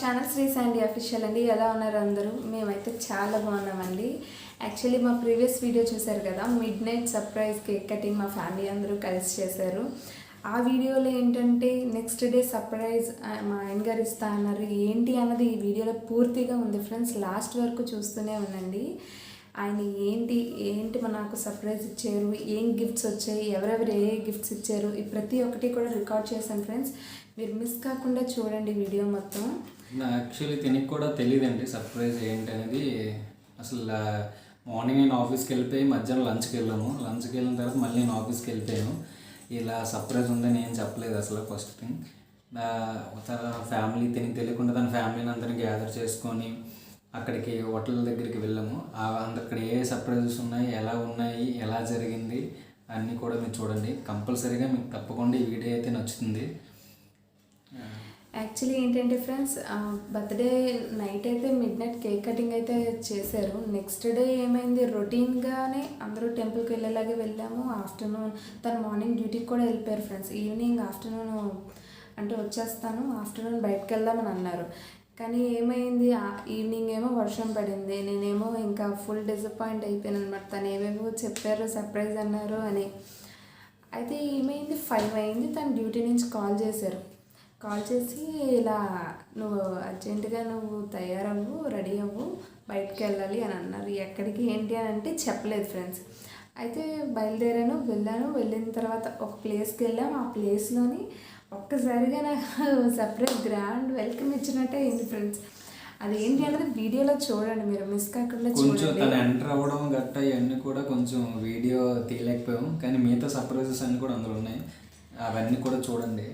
Channel Shri Sandy official అండి. ఎలా ఉన్నారు అందరూ? మేమైతే చాలా బాగున్నామండి. యాక్చువల్లీ మా ప్రీవియస్ వీడియో చూసారు కదా, mid night surprise cake cutting మా ఫ్యామిలీ అందరూ కలిసి చేశారు. ఆ వీడియోలో ఏంటంటే నెక్స్ట్ డే సర్ప్రైజ్ మా ఆయన గారు ఇస్తా అన్నారు. ఏంటి అన్నది ఈ వీడియోలో పూర్తిగా ఉంది ఫ్రెండ్స్, లాస్ట్ వరకు చూస్తూనే ఉండండి. ఆయన ఏంటి నాకు సర్ప్రైజ్ ఇచ్చారు, ఏం గిఫ్ట్స్ వచ్చాయి, ఎవరెవరు ఏ గిఫ్ట్స్ ఇచ్చారు, ఈ ప్రతి ఒక్కటి కూడా రికార్డ్ చేశాను ఫ్రెండ్స్. మీరు మిస్ కాకుండా చూడండి వీడియో మొత్తం. యాక్చువల్లీ తినకి కూడా తెలియదండి సర్ప్రైజ్ ఏంటి అనేది. అసలు మార్నింగ్ నేను ఆఫీస్కి వెళ్ళిపోయి మధ్యాహ్నం లంచ్కి వెళ్ళిన తర్వాత మళ్ళీ నేను ఆఫీస్కి వెళ్ళిపోయాను. ఇలా సర్ప్రైజ్ ఉందని ఏం చెప్పలేదు అసలు. ఫస్ట్ థింగ్ తన ఫ్యామిలీ తినకి తెలియకుండా తన ఫ్యామిలీని అందరినీ గ్యాదర్ చేసుకొని అక్కడికి హోటల్ దగ్గరికి వెళ్ళాము. అక్కడ ఏ సర్ప్రైజెస్ ఉన్నాయి, ఎలా ఉన్నాయి, ఎలా జరిగింది అన్నీ కూడా మీరు చూడండి. కంపల్సరీగా మీకు తప్పకుండా ఈ వీడియో అయితే నచ్చుతుంది. యాక్చువల్లీ ఏంటంటే ఫ్రెండ్స్, బర్త్డే నైట్ అయితే మిడ్ నైట్ కేక్ కటింగ్ అయితే చేశారు. నెక్స్ట్ డే ఏమైంది, రొటీన్గానే అందరూ టెంపుల్కి వెళ్ళేలాగే వెళ్ళాము. ఆఫ్టర్నూన్ తను మార్నింగ్ డ్యూటీకి కూడా వెళ్ళిపోయారు ఫ్రెండ్స్. ఈవినింగ్ ఆఫ్టర్నూన్ అంటే వచ్చేస్తాను, ఆఫ్టర్నూన్ బయటకు వెళ్దామని అన్నారు. కానీ ఏమైంది, ఈవినింగ్ ఏమో వర్షం పడింది. నేనేమో ఇంకా ఫుల్ డిసప్పాయింట్ అయిపోయాను అనమాట. తను ఏమేమో చెప్పారు సర్ప్రైజ్ అన్నారు అని. అయితే ఏమైంది, 5 అయింది. తను డ్యూటీ నుంచి కాల్ చేసి ఇలా నువ్వు అర్జెంటుగా నువ్వు తయారవ్వు, రెడీ అవ్వు, బయటకు వెళ్ళాలి అని అన్నారు. ఎక్కడికి ఏంటి అని అంటే చెప్పలేదు ఫ్రెండ్స్. అయితే బయలుదేరాను, వెళ్ళిన తర్వాత ఒక ప్లేస్కి వెళ్ళాము. ఆ ప్లేస్లోని ఒక్కసారిగా నాకు సర్ప్రైజ్ గ్రాండ్ వెల్కమ్ ఇచ్చినట్టే అయింది ఫ్రెండ్స్. అది ఏంటి అన్నది వీడియోలో చూడండి, మీరు మిస్ కాకుండా కొంచెం తను ఎంటర్ అవ్వడం గట్ట ఇవన్నీ కూడా కొంచెం వీడియో తీయలేకపోయాం. కానీ మిగతా సర్ప్రైజెస్ అన్నీ కూడా అందులో ఉన్నాయి, అవన్నీ కూడా చూడండి.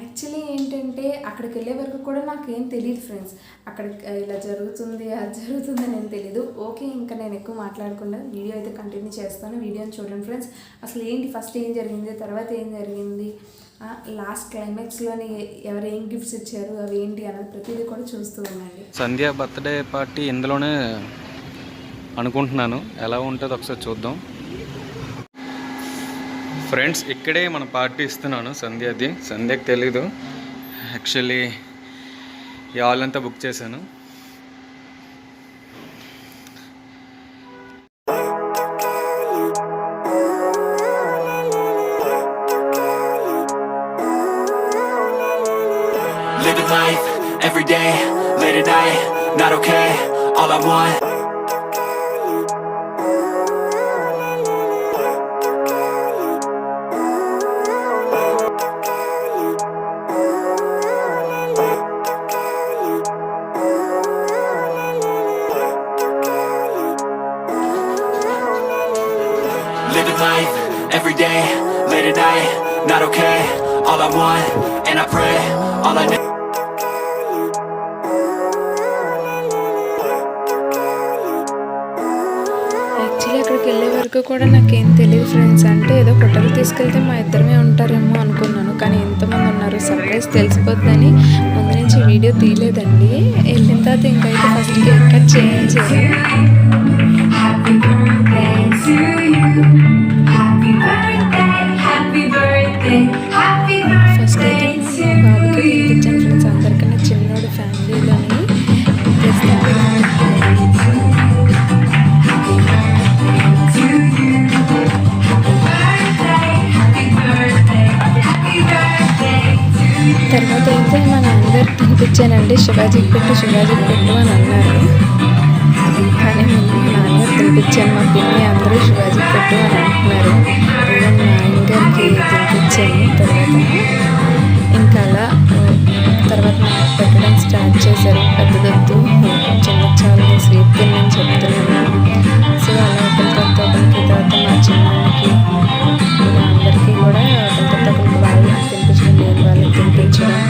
యాక్చువల్లీ ఏంటంటే అక్కడికి వెళ్ళే వరకు కూడా నాకేం తెలియదు ఫ్రెండ్స్. అక్కడ ఇలా జరుగుతుంది, అది జరుగుతుంది అని ఏం తెలీదు. ఓకే, ఇంకా నేను ఎక్కువ మాట్లాడకుండా వీడియో అయితే కంటిన్యూ చేస్తాను. వీడియోని చూడండి ఫ్రెండ్స్. అసలు ఏంటి, ఫస్ట్ ఏం జరిగింది, తర్వాత ఏం జరిగింది, లాస్ట్ క్లైమాక్స్లోని ఎవరు ఏం గిఫ్ట్స్ ఇచ్చారు, అవి ఏంటి అన్నది ప్రతిదీ కూడా చూస్తూ ఉండండి. సంధ్య బర్త్డే పార్టీ ఇందులోనే అనుకుంటున్నాను, ఎలా ఉంటుందో ఒకసారి చూద్దాం ఫ్రెండ్స్. ఇక్కడే మన పార్టీ ఇస్తున్నాను సంధ్యది. సంధ్యకి తెలీదు యాక్చువల్లీ. ఈ హాల్ అంతా బుక్ చేశాను. Living life, every day, late at night, not okay, all I want. Living life, every day, late at night, not okay, all I want, and I pray, all I need. అక్కడికి వెళ్ళే వరకు కూడా నాకేం తెలియదు friends. అంటే ఏదో hotel తీసుకెళ్తే మా ఇద్దరమే ఉంటారేమో అనుకున్నాను, కానీ ఎంతమంది ఉన్నారు సర్ప్రైజ్ తెలిసిపోద్దని ముందు నుంచి వీడియో తీయలేదండి. వెళ్ళిన తర్వాత ఇంకైతే ఫస్ట్ కేక్ కట్ చేయించారు. ఫస్ట్ అయితే బాబుకి తినిపించాను ఫ్రెండ్స్, అందరికన్నా చిన్నోడు ఫ్యామిలీలోని. తర్వాత అయితే మా నాన్నగారికి తినిపించానండి. శివాజీకి పెట్టు అని అన్నారు. కానీ మా నాన్నగారు తినిపించాను, మా పిన్ని అందరూ శివాజీకి పెట్టు అని అంటున్నారు. ఈవెన్ మా నాన్నగారికి తినిపించాను. ఇంకా అలా తర్వాత నాకు పెట్టడం స్టార్ట్ చేశారు. పెద్దదొద్దు, చిన్న చాలా స్వీట్ తిన్నని చెప్తున్నాను. సో అలా ఒకరికి తర్వాత మా చిన్నానికి అందరికీ కూడా ఒకరికి వాళ్ళకి తినిపించడం, నేను వాళ్ళకి తినిపించడం.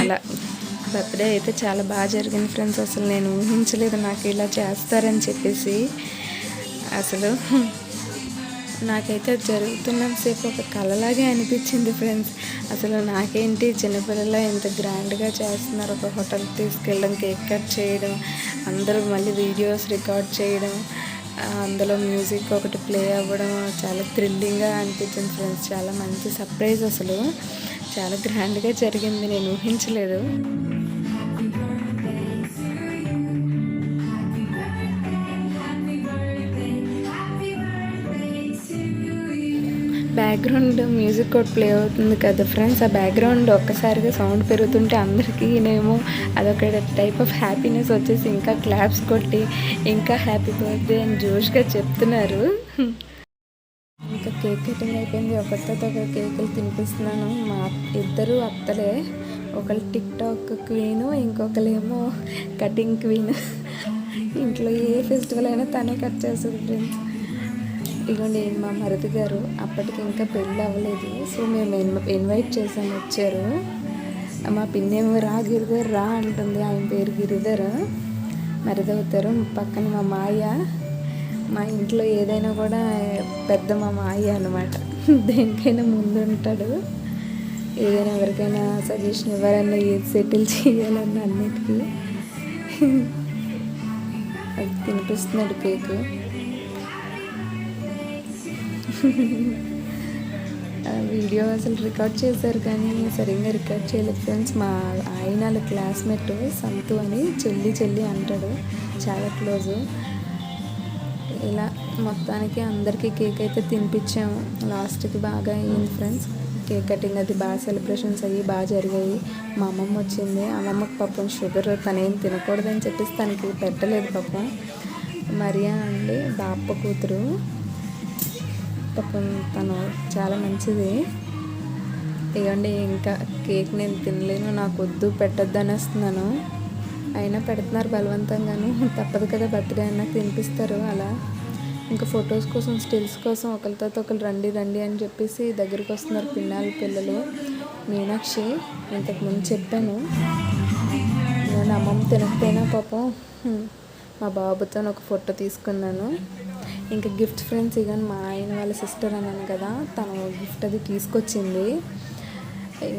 అలా బర్త్డే అయితే చాలా బాగా జరిగింది ఫ్రెండ్స్. అసలు నేను ఊహించలేదు నాకు ఇలా చేస్తారని చెప్పేసి. అసలు నాకైతే అది జరుగుతున్నంతసేపు ఒక కళలాగే అనిపించింది ఫ్రెండ్స్. అసలు నాకేంటి చిన్నపిల్లల ఎంత గ్రాండ్గా చేస్తున్నారు, ఒక హోటల్కి తీసుకెళ్ళడం, కేక్ కట్ చేయడం, అందరూ మళ్ళీ వీడియోస్ రికార్డ్ చేయడం, అందులో మ్యూజిక్ ఒకటి ప్లే అవ్వడం చాలా థ్రిల్లింగ్గా అనిపించింది ఫ్రెండ్స్. చాలా మంచి సర్ప్రైజ్, అసలు చాలా గ్రాండ్గా జరిగింది, నేను ఊహించలేదు. బ్యాక్గ్రౌండ్ మ్యూజిక్ కూడా ప్లే అవుతుంది కదా ఫ్రెండ్స్. ఆ బ్యాక్గ్రౌండ్ ఒక్కసారిగా సౌండ్ పెరుగుతుంటే అందరికీ నేమో అదొక టైప్ ఆఫ్ హ్యాపీనెస్ వచ్చేసి ఇంకా క్లాప్స్ కొట్టి ఇంకా హ్యాపీ బర్త్డే అని జోష్గా చెప్తున్నారు. ఇంకా కేక్ కటింగ్ అయిపోయింది. ఒకరితో ఒక కేకులు తినిపిస్తున్నాను. మా ఇద్దరు అత్తలే, ఒకళ్ళు టిక్ టాక్ క్వీను, ఇంకొకరేమో కటింగ్ క్వీన్. ఇంట్లో ఏ ఫెస్టివల్ అయినా తనే కట్ చేస్తుంది ఫ్రెండ్స్. ఇదిగోండి మా మరిది గారు, అప్పటికి ఇంకా పెళ్ళి అవ్వలేదు. సో మేము ఇన్వైట్ చేసాము, వచ్చారు. మా పిన్నేమో రా గిరిధర్ రా అంటుంది. ఆయన పేరు గిరిధర్, మరిది అవుతారు. పక్కన మా మాయ, మా ఇంట్లో ఏదైనా కూడా పెద్ద మా మాయ అనమాట. దేనికైనా ముందు ఉంటాడు. ఏదైనా ఎవరికైనా సజెషన్ ఇవ్వాలన్నా, ఏది సెటిల్ చేయాలన్నా అన్నిటికీ అది తినిపిస్తున్నాడు కేక్. వీడియో అసలు రికార్డ్ చేశారు కానీ సరిగ్గా రికార్డ్ చేయలేదు ఫ్రెండ్స్. మా ఆయన వాళ్ళ క్లాస్మేట్ సంతు అని, చెల్లి అంటాడు, చాలా క్లోజు. ఇలా మొత్తానికి అందరికీ కేక్ అయితే తినిపించాము. లాస్ట్కి బాగా అయ్యింది ఫ్రెండ్స్ కేక్ కటింగ్. అది బాగా సెలబ్రేషన్స్ అయ్యి బాగా జరిగాయి. మా అమ్మమ్మ వచ్చింది. అమ్మమ్మకి పాపం షుగర్, తనేం తినకూడదని చెప్పేసి తనకి పెట్టలేదు పాపం. మరియా అండి బాప్ప కూతురు, పాపం తను చాలా మంచిది. ఇవ్వండి ఇంకా కేక్ నేను తినలేను, నాకు వద్దు, పెట్టద్దు అనేస్తున్నాను. అయినా పెడుతున్నారు బలవంతంగాను, తప్పదు కదా, బర్త్డే అన్నా తినిపిస్తారు అలా. ఇంకా ఫొటోస్ కోసం, స్టిల్స్ కోసం ఒకరితో ఒకరు రండి అని చెప్పేసి దగ్గరికి వస్తున్నారు పిన్నాళ్ళ పిల్లలు. మీనాక్షి ఇంతకుముందు చెప్పాను, నేను అమ్మమ్మ తినకపోయినా పాపం మా బాబుతో ఒక ఫోటో తీసుకున్నాను. ఇంకా గిఫ్ట్ ఫ్రెండ్స్, ఇక మా ఆయన వాళ్ళ సిస్టర్ అన్నాను కదా, తను గిఫ్ట్ అది తీసుకొచ్చింది.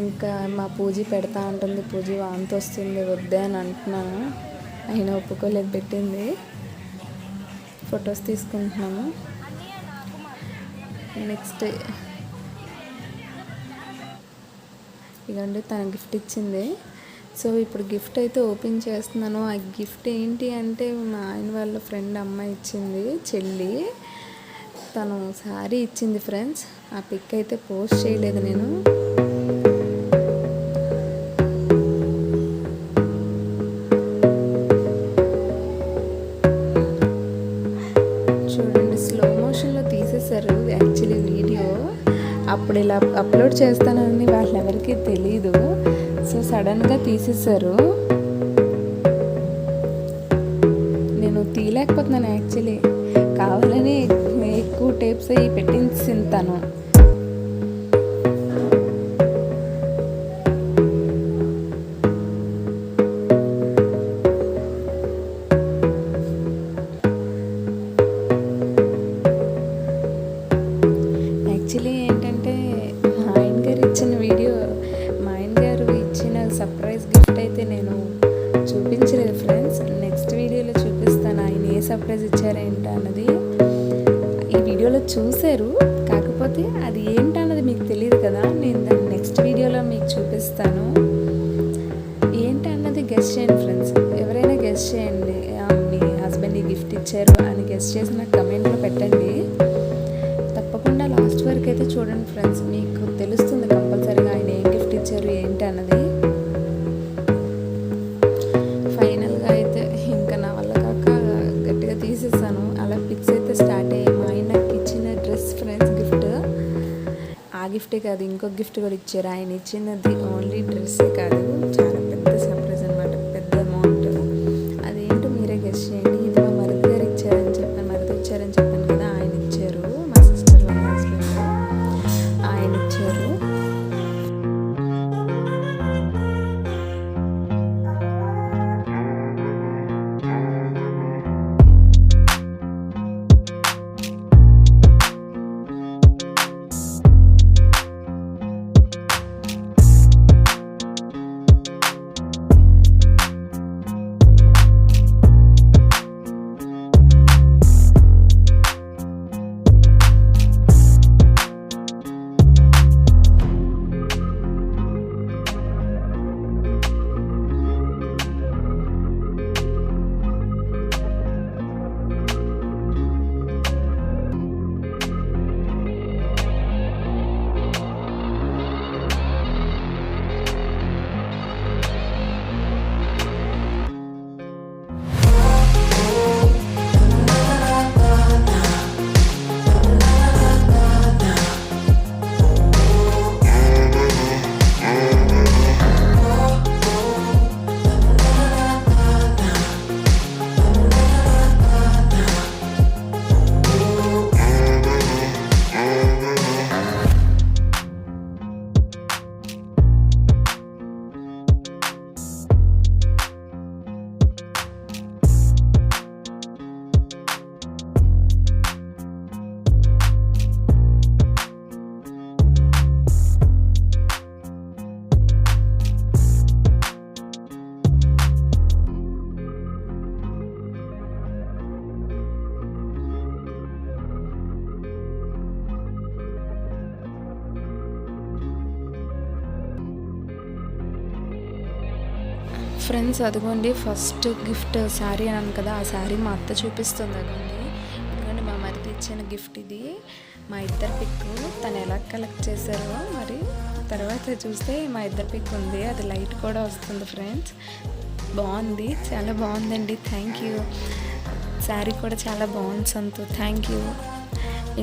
ఇంకా మా పూజ పెడతా ఉంటుంది. పూజ వాంతి వస్తుంది, వద్దే అని అంటున్నాను, అయినా ఒప్పుకోలేదు, పెట్టింది. ఫొటోస్ తీసుకుంటున్నాను. నెక్స్ట్ ఇదండి తన గిఫ్ట్ ఇచ్చింది. సో ఇప్పుడు గిఫ్ట్ అయితే ఓపెన్ చేస్తున్నాను. ఆ గిఫ్ట్ ఏంటి అంటే మా ఆయన వాళ్ళ ఫ్రెండ్ అమ్మాయి ఇచ్చింది, చెల్లి. తను శారీ ఇచ్చింది ఫ్రెండ్స్. ఆ పిక్ అయితే పోస్ట్ చేయలేదు నేను. చూడండి స్లో మోషన్లో తీసేశారు యాక్చువల్లీ వీడియో. అప్పుడు ఇలా అప్లోడ్ చేస్తానని వాళ్ళెవరికీ తెలీదు. సో సడన్గా తీసేశారు. నేను తీయలేకపోతున్నాను యాక్చువల్లీ, కావాలని ఎక్కువ టేప్స్ అవి పెట్టించింది తను. యాక్చువల్లీ ఏంటంటే మా ఆయన గారు ఇచ్చిన వీడియో, మా ఆయన గారు ఇచ్చిన సర్ప్రైజ్ గిఫ్ట్ అయితే నేను చూపించలేదు ఫ్రెండ్స్. నెక్స్ట్ వీడియోలో చూపిస్తాను ఆయన ఏ సర్ప్రైజ్ ఇచ్చారేంటా అన్నది. ఈ వీడియోలో చూశారు, కాకపోతే అది ఏంటన్నది మీకు తెలియదు కదా, నేను దాన్ని నెక్స్ట్ వీడియోలో మీకు చూపిస్తాను. ఏంటన్నది గెస్ట్ చేయండి ఫ్రెండ్స్, ఎవరైనా గెస్ట్ చేయండి. మీ హస్బెండ్ ఈ గిఫ్ట్ ఇచ్చారు అని గెస్ట్ చేసి నాకు కమెంట్లో పెట్టండి. తప్పకుండా లాస్ట్ వరకు అయితే చూడండి ఫ్రెండ్స్, మీకు తెలుస్తుంది కంపల్సరీగా ఆయన ఏం గిఫ్ట్ ఇచ్చారు ఏంటి అన్నది. ఫైనల్గా అయితే ఇంకా నా వల్ల కాక గట్టిగా తీసేసాను. అలా పిక్స్ అయితే స్టార్ట్ అయ్యాయి. మా ఆయన నాకు ఇచ్చిన డ్రెస్ ఫ్రెండ్స్ గిఫ్ట్, ఆ గిఫ్టే కాదు ఇంకొక గిఫ్ట్ కూడా ఇచ్చారు. ఆయన ఇచ్చినది ఓన్లీ డ్రెస్సే కాదు, చాలా పెద్ద సర్ప్రైజ్ అనమాట, పెద్ద అమౌంట్. అదేంటో మీరే గెస్ట్ చేయండి. ఇది మా మరిది గారు ఇచ్చారని చెప్పాను కదా, ఆయన ఇచ్చారు. మా సిస్టర్ వాళ్ళ హస్బెండ్ ఆయన ఇచ్చారు. ఫ్రెండ్స్ అదిగోండి ఫస్ట్ గిఫ్ట్ శారీ అన్నాను కదా, ఆ శారీ మా అత్త చూపిస్తుంది. అదిగోండి ఎందుకంటే మా మరిది ఇచ్చిన గిఫ్ట్ ఇది. మా ఇద్దరు పిక్ తను ఎలా కలెక్ట్ చేశారో మరి తర్వాత చూస్తే మా ఇద్దరు పిక్ ఉంది. అది లైట్ కూడా వస్తుంది ఫ్రెండ్స్. బాగుంది, చాలా బాగుందండి. Thank you. శారీ కూడా చాలా బాగుంది సంతు, థ్యాంక్ యూ.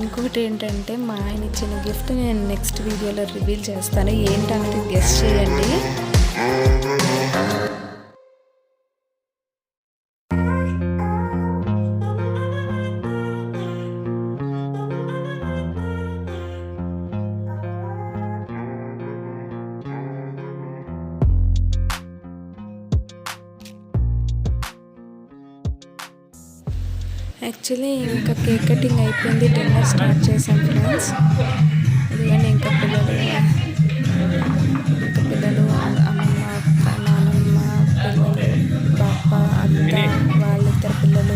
ఇంకొకటి ఏంటంటే మా ఆయన ఇచ్చిన గిఫ్ట్ నేను నెక్స్ట్ వీడియోలో రివీల్ చేస్తాను. ఏంటనేది గెస్ చేయండి. యాక్చువల్లీ ఇంకా కేక్ కటింగ్ అయిపోయింది, డిన్నర్ స్టార్ట్ చేసాం ఫ్రెండ్స్. ఎందుకంటే ఇంకా పిల్లలు అమ్మమ్మ నానమ్మ పిల్లలు పాప అత్త వాళ్ళిద్దరు పిల్లలు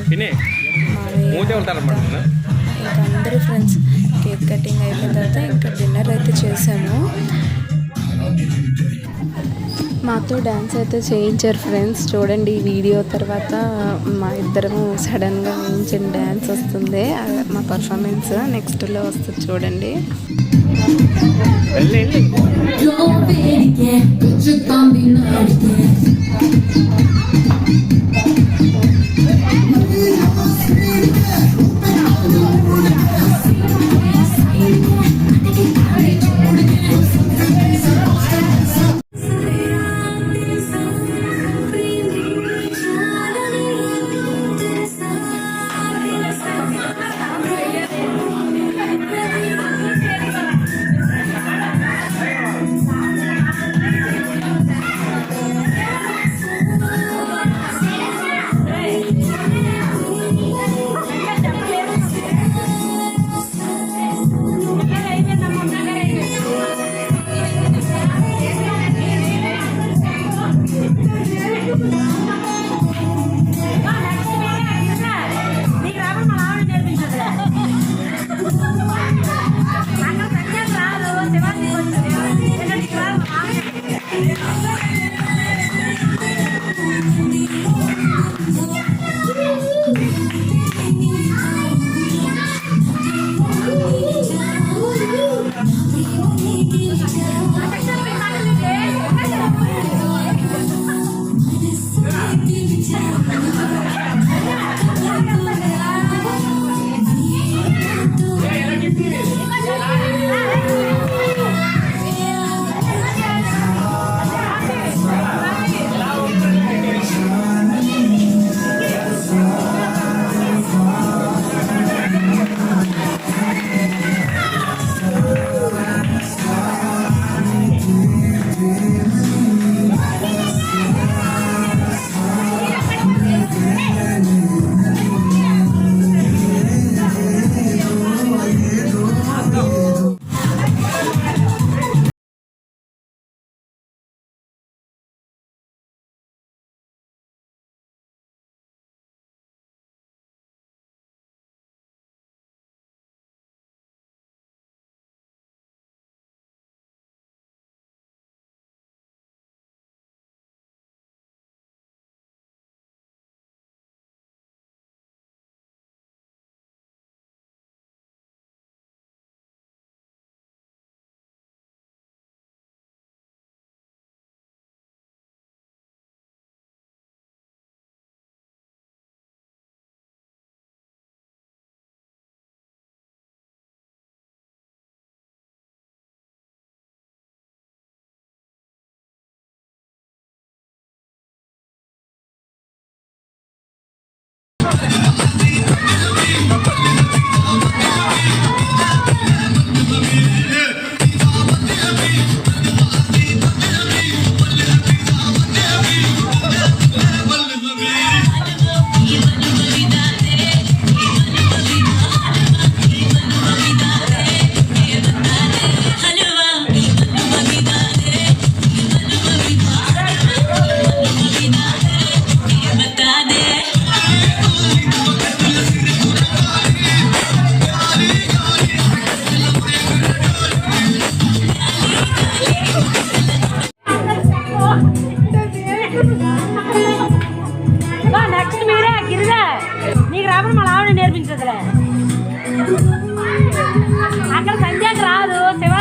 ఇంకా అందరూ ఫ్రెండ్స్ కేక్ కటింగ్ అయిపోయిన తర్వాత ఇంకా డిన్నర్ అయితే చేసాము. మాతో డ్యాన్స్ అయితే చేయించారు ఫ్రెండ్స్. చూడండి ఈ వీడియో తర్వాత మా ఇద్దరము సడన్గా వేయించిన డ్యాన్స్ వస్తుంది. మా పర్ఫార్మెన్స్ నెక్స్ట్లో వస్తుంది చూడండి.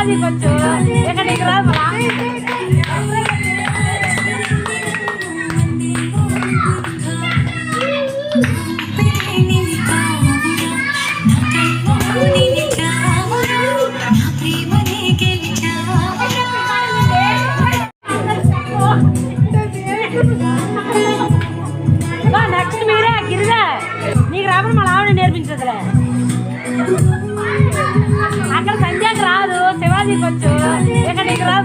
శివాజీకి వచ్చు ఎక్కడికి రా నెక్స్ట్ మీరే గిరిజా నీకు రాబడి మా ఆవిడ నేర్పించదులే అక్కడ సంధ్యాకి రాదు శివాజీకి వచ్చు ఎక్కడికి రా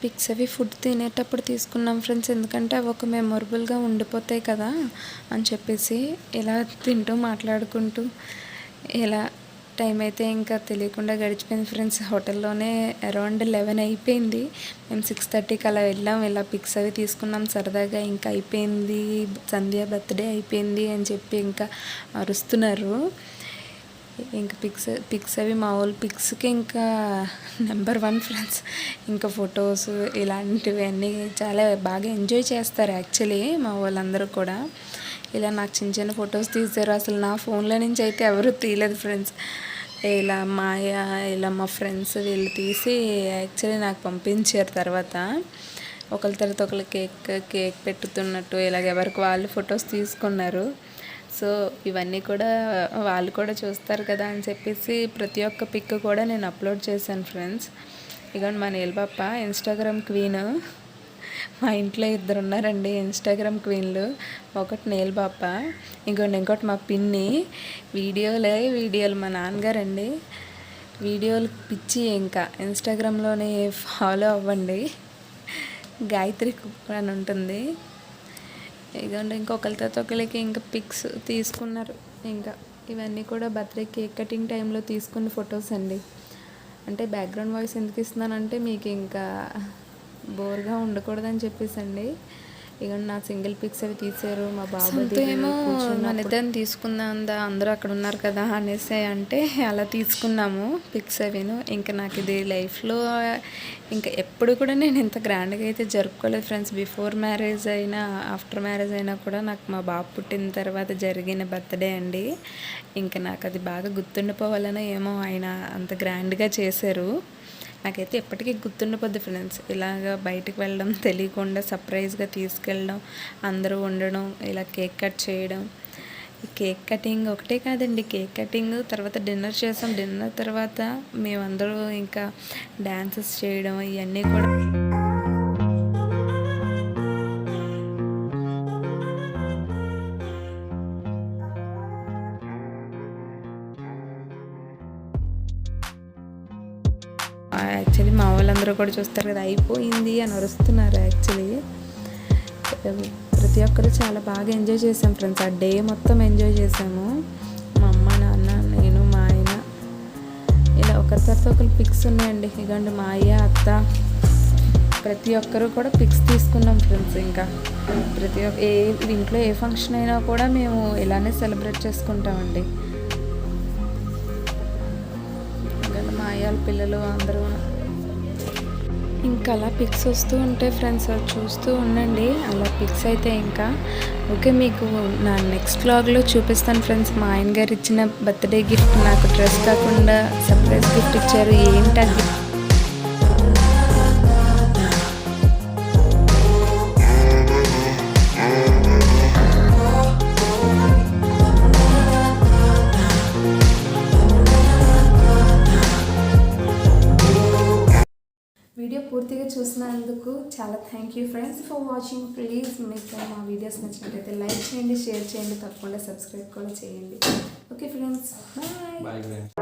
పిక్స్ అవి ఫుడ్ తినేటప్పుడు తీసుకున్నాం ఫ్రెండ్స్, ఎందుకంటే అవి ఒక మెమొరబుల్గా ఉండిపోతాయి కదా అని చెప్పేసి ఇలా తింటూ మాట్లాడుకుంటూ ఇలా టైం అయితే ఇంకా తెలియకుండా గడిచిపోయింది ఫ్రెండ్స్. హోటల్లోనే అరౌండ్ 11 అయిపోయింది. మేము 6:30కి అలా వెళ్ళాం. ఇలా పిక్స్ అవి తీసుకున్నాం సరదాగా. ఇంకా అయిపోయింది, సంధ్య బర్త్డే అయిపోయింది అని చెప్పి ఇంకా అరుస్తున్నారు. ఇంకా పిక్స్ అవి మా వాళ్ళు పిక్స్కి ఇంకా నెంబర్ 1 ఫ్రెండ్స్. ఇంకా ఫొటోస్ ఇలాంటివి అన్నీ చాలా బాగా ఎంజాయ్ చేస్తారు యాక్చువల్లీ మా వాళ్ళందరూ కూడా. ఇలా నాకు చిన్న చిన్న ఫొటోస్ తీశారు. అసలు నా ఫోన్లో నుంచి అయితే ఎవరు తీయలేదు ఫ్రెండ్స్. ఇలా ఇలా మా ఫ్రెండ్స్ వీళ్ళు తీసి యాక్చువల్లీ నాకు పంపించారు. తర్వాత ఒకరి తర్వాత ఒకరు కేక్ పెట్టుతున్నట్టు ఇలాగ ఎవరికి వాళ్ళు ఫొటోస్ తీసుకున్నారు. సో ఇవన్నీ కూడా వాళ్ళు కూడా చూస్తారు కదా అని చెప్పేసి ప్రతి ఒక్క పిక్ కూడా నేను అప్లోడ్ చేశాను ఫ్రెండ్స్. ఇదిగోండి మా నీల్ పాప ఇన్స్టాగ్రామ్ క్వీన్. మా ఇంట్లో 2 ఉన్నారండి ఇన్స్టాగ్రామ్ క్వీన్లు. ఒకటి నీల్ పాప, ఇంకోటి మా పిన్ని. వీడియోలు మా నాన్నగారండి. వీడియోలు పిచ్చి. ఇంకా ఇన్స్టాగ్రామ్లోనే ఫాలో అవ్వండి, గాయత్రి కుక్క అని ఉంటుంది. ఇదండి ఇంకొకరి తర్వాత ఒకరికి ఇంకా పిక్స్ తీసుకున్నారు. ఇంకా ఇవన్నీ కూడా బర్త్డే కేక్ కటింగ్ టైంలో తీసుకున్న ఫొటోస్ అండి. అంటే బ్యాక్గ్రౌండ్ వాయిస్ ఎందుకు ఇస్తున్నానంటే మీకు ఇంకా బోర్గా ఉండకూడదని చెప్పేసండి. ఇక నా సింగిల్ పిక్స్ అవి తీసారు. మా బాబు ఏమో మన ఇద్దరిని తీసుకుందాం అందరూ అక్కడ ఉన్నారు కదా అనేసి అంటే అలా తీసుకున్నాము పిక్స్ అవిను. ఇంకా నాకు ఇది లైఫ్లో ఇంకా ఎప్పుడు కూడా నేను ఇంత గ్రాండ్గా అయితే జరుపుకోలేదు ఫ్రెండ్స్. బిఫోర్ మ్యారేజ్ అయినా ఆఫ్టర్ మ్యారేజ్ అయినా కూడా నాకు మా బాబు పుట్టిన తర్వాత జరిగిన బర్త్డే అండి. ఇంకా నాకు అది బాగా గుర్తుండిపోవాలనో ఏమో ఆయన అంత గ్రాండ్గా చేశారు. నాకైతే ఎప్పటికీ గుర్తుండిపోద్ది ఫ్రెండ్స్. ఇలాగ బయటకు వెళ్ళడం, తెలియకుండా సర్ప్రైజ్గా తీసుకెళ్ళడం, అందరూ ఉండడం, ఇలా కేక్ కట్ చేయడం. కేక్ కటింగ్ ఒకటే కాదండి, కేక్ కటింగ్ తర్వాత డిన్నర్ చేసాం. డిన్నర్ తర్వాత మేమందరూ ఇంకా డ్యాన్సెస్ చేయడం ఇవన్నీ కూడా. యాక్చువల్లీ మా వాళ్ళందరూ కూడా చూస్తారు కదా అయిపోయింది అని అరుస్తున్నారు. యాక్చువల్లీ ప్రతి ఒక్కరు చాలా బాగా ఎంజాయ్ చేసాం ఫ్రెండ్స్. ఆ డే మొత్తం ఎంజాయ్ చేసాము. మా అమ్మ, నాన్న, నేను, మా ఆయన ఇలా ఒకరి తర్వాత ఒకరు పిక్స్ ఉన్నాయండి. ఇదిగోండి మా అయ్య, అత్త ప్రతి ఒక్కరు కూడా పిక్స్ తీసుకున్నాం ఫ్రెండ్స్. ఇంకా ప్రతి ఒక్క ఇంట్లో ఏ ఫంక్షన్ అయినా కూడా మేము ఇలానే సెలబ్రేట్ చేసుకుంటామండి. మా అయ్యాల పిల్లలు అందరూ ఇంకా అలా పిక్స్ వస్తూ ఉంటాయి ఫ్రెండ్స్. చూస్తూ ఉండండి అలా పిక్స్ అయితే. ఇంకా ఓకే, మీకు నా నెక్స్ట్ వ్లాగ్లో చూపిస్తాను ఫ్రెండ్స్. మా ఆయన గారు ఇచ్చిన బర్త్డే గిఫ్ట్ నాకు డ్రెస్ కాకుండా సర్ప్రైజ్ గిఫ్ట్ ఇచ్చారు. ఏంటి ఆ గిఫ్ట్ వీడియో పూర్తిగా చూసినందుకు చాలా thank you friends for watching. Please మీకు మా వీడియోస్ నచ్చినట్లయితే లైక్ చేయండి, షేర్ చేయండి, తప్పకుండా సబ్స్క్రైబ్ కూడా చేయండి. Okay friends, bye.